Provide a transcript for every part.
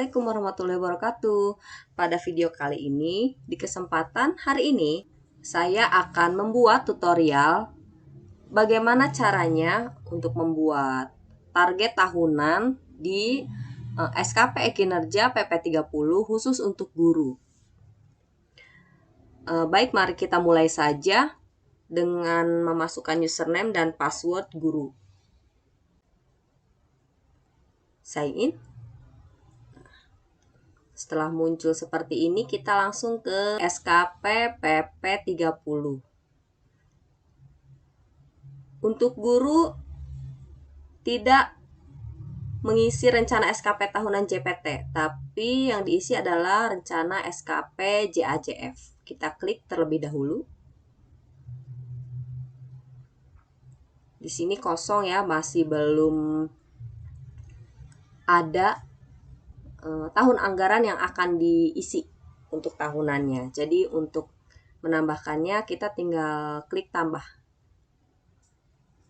Assalamualaikum warahmatullahi wabarakatuh. Pada video kali ini, di kesempatan hari ini, saya akan membuat tutorial bagaimana caranya untuk membuat target tahunan di SKP Kinerja PP30 khusus untuk guru. Baik, mari kita mulai saja dengan memasukkan username dan password guru. Sign in. Setelah muncul seperti ini, kita langsung ke SKP PP30. Untuk guru tidak mengisi rencana SKP tahunan JPT, tapi yang diisi adalah rencana SKP JAJF. Kita klik terlebih dahulu. Di sini kosong ya, masih belum ada tahun anggaran yang akan diisi untuk tahunannya. Jadi untuk menambahkannya kita tinggal klik tambah.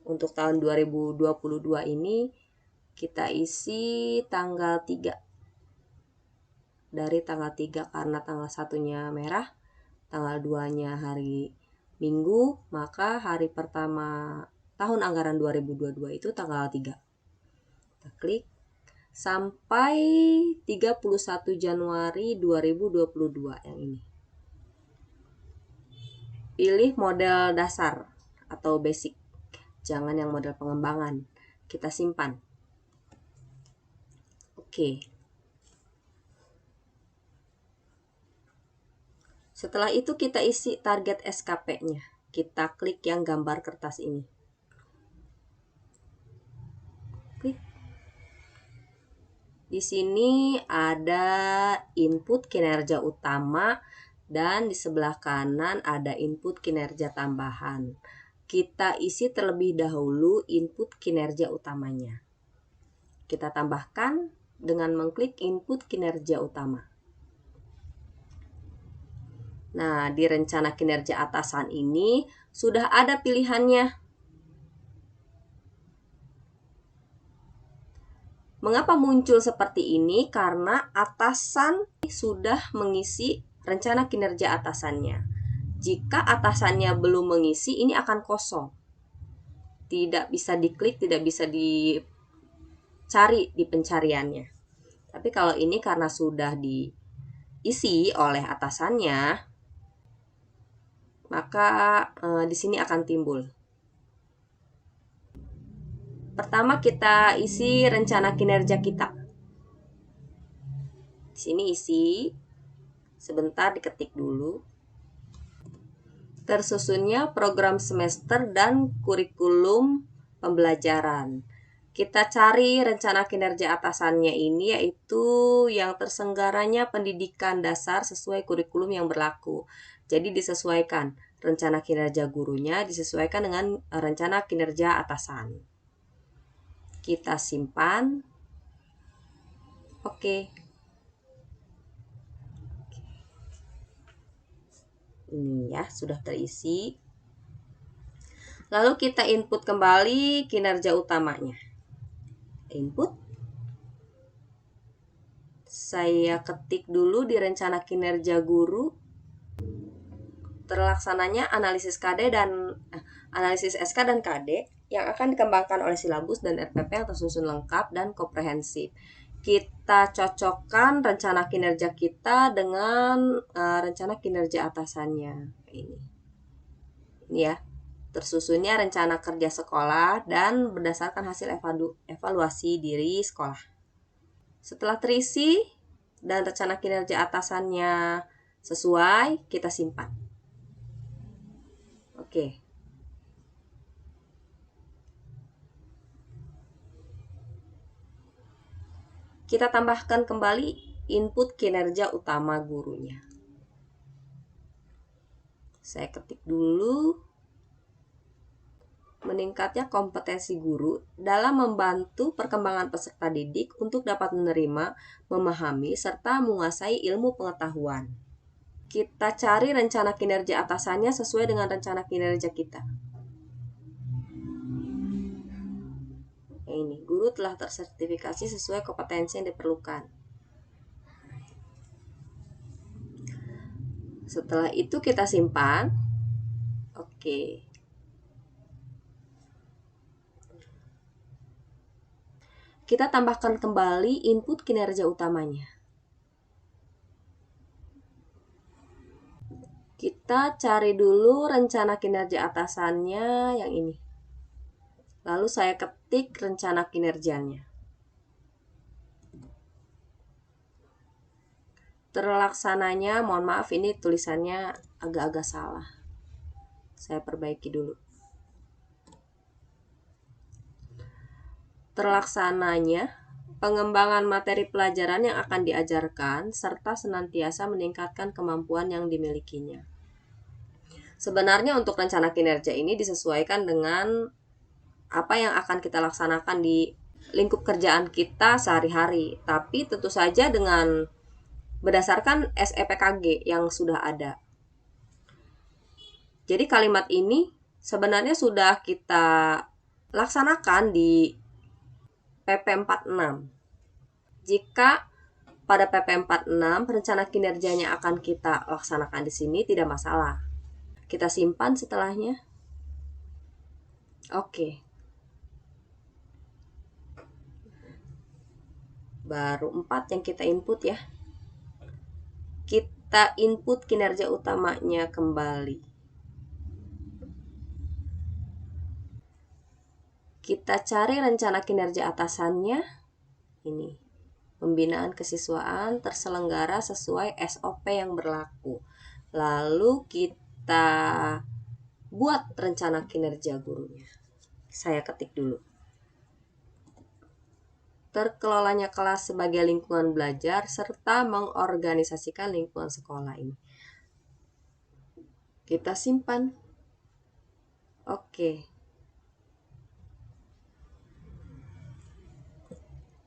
Untuk tahun 2022 ini kita isi tanggal 3. Dari tanggal 3 karena tanggal 1-nya merah, tanggal 2-nya hari Minggu, maka hari pertama tahun anggaran 2022 itu tanggal 3. Kita klik sampai 31 Januari 2022 yang ini. Pilih model dasar atau basic, jangan yang model pengembangan. Kita simpan. Oke. Setelah itu kita isi target SKP-nya. Kita klik yang gambar kertas ini. Klik. Di sini ada input kinerja utama dan di sebelah kanan ada input kinerja tambahan. Kita isi terlebih dahulu input kinerja utamanya. Kita tambahkan dengan mengklik input kinerja utama. Nah, di rencana kinerja atasan ini sudah ada pilihannya. Mengapa muncul seperti ini? Karena atasan sudah mengisi rencana kinerja atasannya. Jika atasannya belum mengisi, ini akan kosong. Tidak bisa diklik, tidak bisa dicari di pencariannya. Tapi kalau ini karena sudah diisi oleh atasannya, maka di sini akan timbul. Pertama kita isi rencana kinerja kita. Di sini isi, sebentar diketik dulu. Tersusunnya program semester dan kurikulum pembelajaran. Kita cari rencana kinerja atasannya ini yaitu yang tersenggaranya pendidikan dasar sesuai kurikulum yang berlaku. Jadi disesuaikan, rencana kinerja gurunya disesuaikan dengan rencana kinerja atasan. Kita simpan. Oke. Ini ya, sudah terisi. Lalu kita input kembali kinerja utamanya. Input. Saya ketik dulu di rencana kinerja guru. Terlaksananya analisis KD dan analisis SK dan KD yang akan dikembangkan oleh silabus dan RPP yang tersusun lengkap dan komprehensif. Kita cocokkan rencana kinerja kita dengan rencana kinerja atasannya. Ini ya, tersusunnya rencana kerja sekolah dan berdasarkan hasil evaluasi diri sekolah. Setelah terisi dan rencana kinerja atasannya sesuai, kita simpan. Oke. Kita tambahkan kembali input kinerja utama gurunya. Saya ketik dulu. Meningkatnya kompetensi guru dalam membantu perkembangan peserta didik untuk dapat menerima, memahami, serta menguasai ilmu pengetahuan. Kita cari rencana kinerja atasannya sesuai dengan rencana kinerja kita. Ini, guru telah tersertifikasi sesuai kompetensi yang diperlukan. Setelah itu kita simpan. Oke. Kita tambahkan kembali input kinerja utamanya. Kita cari dulu rencana kinerja atasannya yang ini. Lalu saya ketik rencana kinerjanya. Terlaksananya, mohon maaf ini tulisannya agak-agak salah. Saya perbaiki dulu. Terlaksananya, pengembangan materi pelajaran yang akan diajarkan serta senantiasa meningkatkan kemampuan yang dimilikinya. Sebenarnya untuk rencana kinerja ini disesuaikan dengan apa yang akan kita laksanakan di lingkup kerjaan kita sehari-hari, tapi tentu saja dengan berdasarkan SEPKG yang sudah ada. Jadi kalimat ini sebenarnya sudah kita laksanakan di PP 46. Jika pada PP 46 rencana kinerjanya akan kita laksanakan di sini, tidak masalah. Kita simpan setelahnya. Oke. Baru 4 yang kita input ya. Kita input kinerja utamanya kembali. Kita cari rencana kinerja atasannya. Ini. Pembinaan kesiswaan terselenggara sesuai SOP yang berlaku. Lalu kita buat rencana kinerja gurunya. Saya ketik dulu. Terkelolanya kelas sebagai lingkungan belajar serta mengorganisasikan lingkungan sekolah ini. Kita simpan. Oke.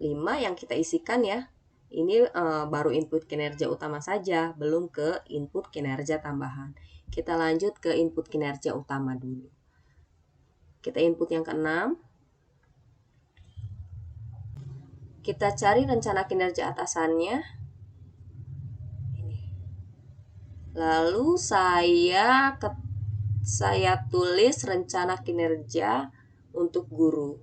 5 yang kita isikan ya. Ini baru input kinerja utama saja, belum ke input kinerja tambahan. Kita lanjut ke input kinerja utama dulu. Kita input yang ke-6. Kita cari rencana kinerja atasannya. Ini. Lalu saya tulis rencana kinerja untuk guru.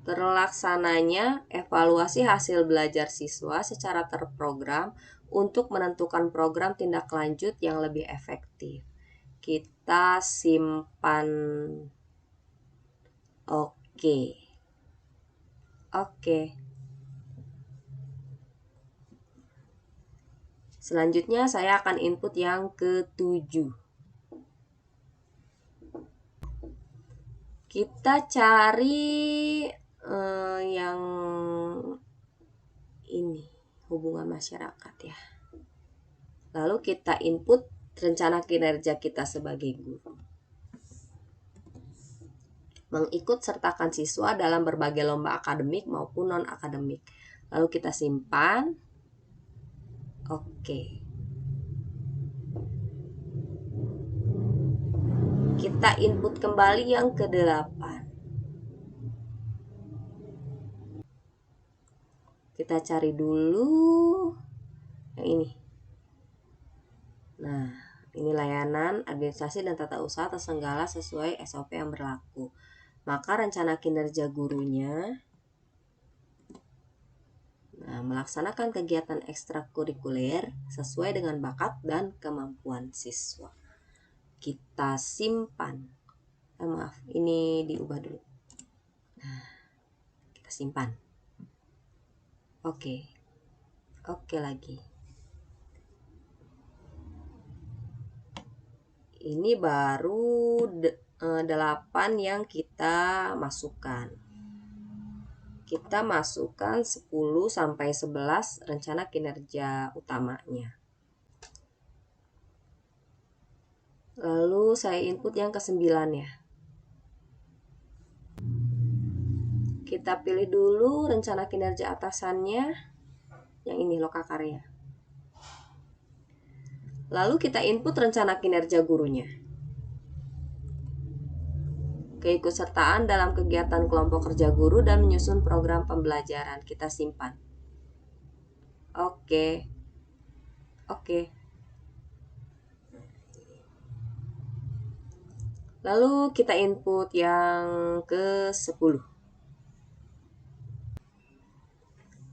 Terlaksananya evaluasi hasil belajar siswa secara terprogram untuk menentukan program tindak lanjut yang lebih efektif. Kita simpan. Oke. Selanjutnya saya akan input yang ke-7. Kita cari yang ini, hubungan masyarakat ya. Lalu kita input rencana kinerja kita sebagai guru. Mengikut sertakan siswa dalam berbagai lomba akademik maupun non-akademik. Lalu kita simpan. Oke. Kita input kembali yang ke-8. Kita cari dulu yang ini. Nah, ini layanan administrasi dan tata usaha terselenggara sesuai SOP yang berlaku. Maka rencana kinerja gurunya melaksanakan kegiatan ekstrakurikuler sesuai dengan bakat dan kemampuan siswa. Kita simpan. Maaf, ini diubah dulu. Nah, kita simpan. Oke lagi. Ini baru 8 yang kita masukkan. Kita masukkan 10 sampai 11 rencana kinerja utamanya. Lalu saya input yang ke-9 ya. Kita pilih dulu rencana kinerja atasannya. Yang ini lokakarya. Lalu kita input rencana kinerja gurunya. Keikutsertaan dalam kegiatan kelompok kerja guru dan menyusun program pembelajaran. Kita simpan. Oke. Oke. Lalu kita input yang ke-10.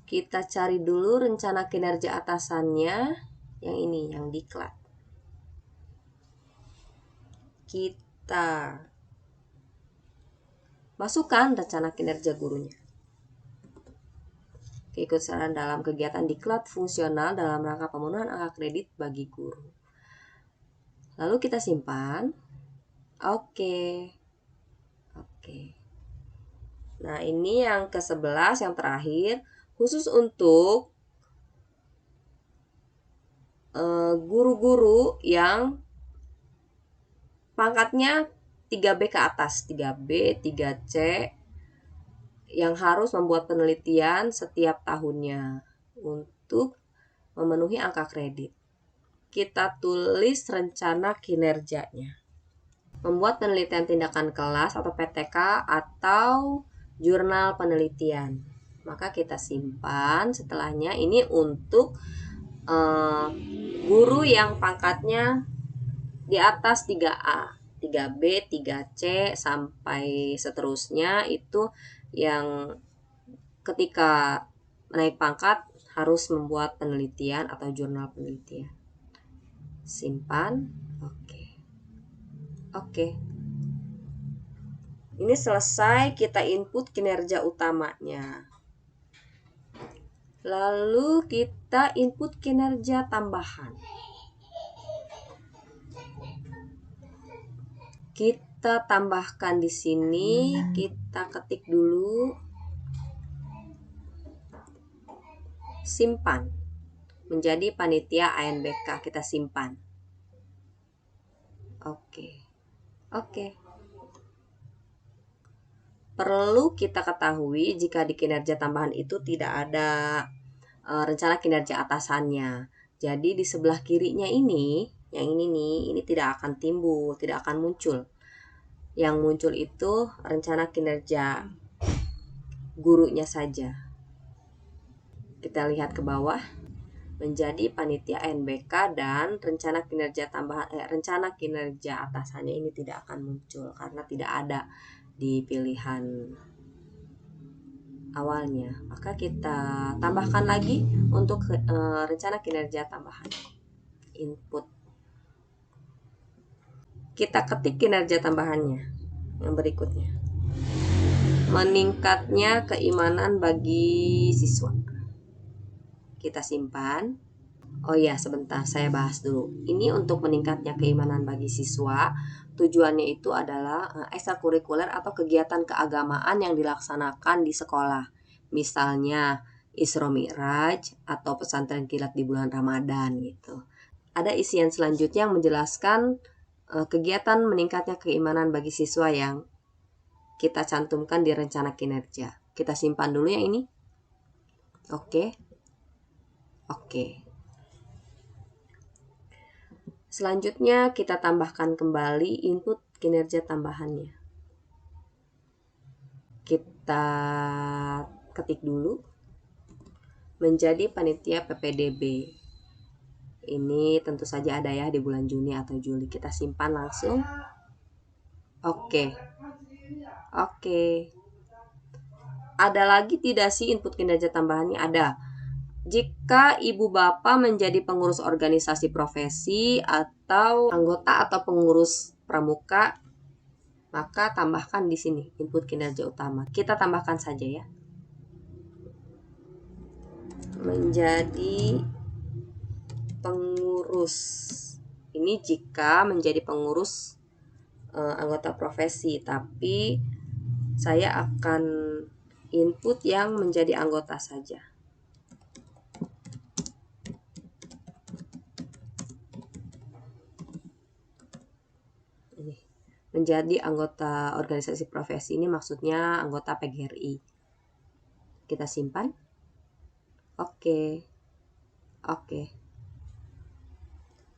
Kita cari dulu rencana kinerja atasannya, yang ini, yang diklat. Kita masukkan rencana kinerja gurunya. Keikutsertaan dalam kegiatan diklat fungsional dalam rangka pemenuhan angka kredit bagi guru. Lalu kita simpan. Oke. Nah, ini yang ke-11 yang terakhir, khusus untuk guru-guru yang pangkatnya 3B ke atas, 3B, 3C, yang harus membuat penelitian setiap tahunnya untuk memenuhi angka kredit. Kita tulis rencana kinerjanya. Membuat penelitian tindakan kelas atau PTK atau jurnal penelitian. Maka kita simpan setelahnya. Ini untuk guru yang pangkatnya di atas 3A, 3B, 3C sampai seterusnya, itu yang ketika naik pangkat harus membuat penelitian atau jurnal penelitian. Simpan. Oke. Ini selesai, kita input kinerja utamanya. Lalu kita input kinerja tambahan. Kita tambahkan di sini, kita ketik dulu. Simpan. Menjadi panitia ANBK, kita simpan. Oke. Perlu kita ketahui jika di kinerja tambahan itu tidak ada rencana kinerja atasannya. Jadi di sebelah kirinya ini, yang ini nih, ini tidak akan timbul, tidak akan muncul. Yang muncul itu rencana kinerja gurunya saja. Kita lihat ke bawah, menjadi panitia NBK dan rencana kinerja tambahan, rencana kinerja atasannya ini tidak akan muncul karena tidak ada di pilihan awalnya. Maka kita tambahkan lagi untuk rencana kinerja tambahan. Input. Kita ketik kinerja tambahannya yang berikutnya. Meningkatnya keimanan bagi siswa. Kita simpan. Oh ya, sebentar saya bahas dulu. Ini untuk meningkatnya keimanan bagi siswa. Tujuannya itu adalah ekstrakurikuler atau kegiatan keagamaan yang dilaksanakan di sekolah. Misalnya Isra Mi'raj atau pesantren kilat di bulan Ramadan gitu. Ada isian selanjutnya yang menjelaskan kegiatan meningkatnya keimanan bagi siswa yang kita cantumkan di rencana kinerja. Kita simpan dulu yang ini. Oke. Selanjutnya kita tambahkan kembali input kinerja tambahannya. Kita ketik dulu. Menjadi panitia PPDB. Ini tentu saja ada ya di bulan Juni atau Juli. Kita simpan langsung. Oke. Ada lagi tidak sih input kinerja tambahannya? Ada. Jika ibu bapak menjadi pengurus organisasi profesi atau anggota atau pengurus pramuka, maka tambahkan di sini input kinerja utama. Kita tambahkan saja ya. Menjadi pengurus. Ini jika menjadi pengurus anggota profesi, tapi saya akan input yang menjadi anggota saja. Menjadi anggota organisasi profesi ini maksudnya anggota PGRI. Kita simpan. Oke.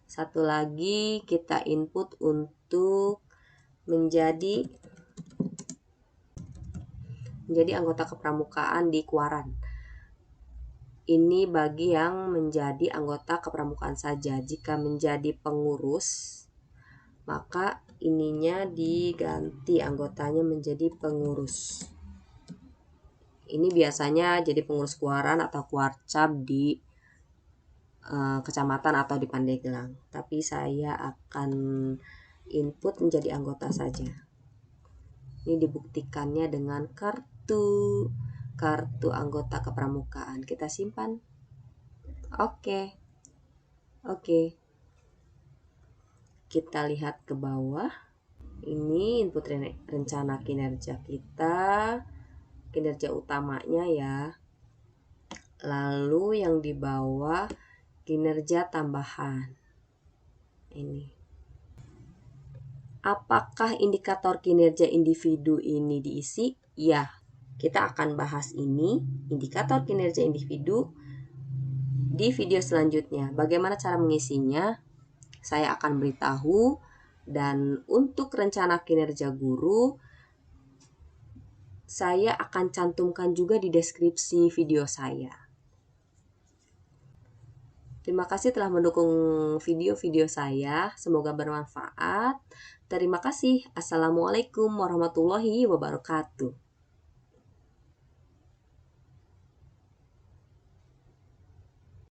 Satu lagi kita input untuk menjadi anggota kepramukaan di Kuaran. Ini bagi yang menjadi anggota kepramukaan saja. Jika menjadi pengurus, maka ininya diganti, anggotanya menjadi pengurus. Ini biasanya jadi pengurus kuaran atau kuarcap di kecamatan atau di Pandeglang. Tapi saya akan input menjadi anggota saja. Ini dibuktikannya dengan kartu anggota kepramukaan. Kita simpan. Oke. Kita lihat ke bawah. Ini input rencana kinerja kita, kinerja utamanya ya. Lalu yang di bawah kinerja tambahan. Ini. Apakah indikator kinerja individu ini diisi? Ya. Kita akan bahas ini, indikator kinerja individu, di video selanjutnya. Bagaimana cara mengisinya? Saya akan beritahu. Dan untuk rencana kinerja guru, saya akan cantumkan juga di deskripsi video saya. Terima kasih telah mendukung video-video saya. Semoga bermanfaat. Terima kasih. Assalamualaikum warahmatullahi wabarakatuh.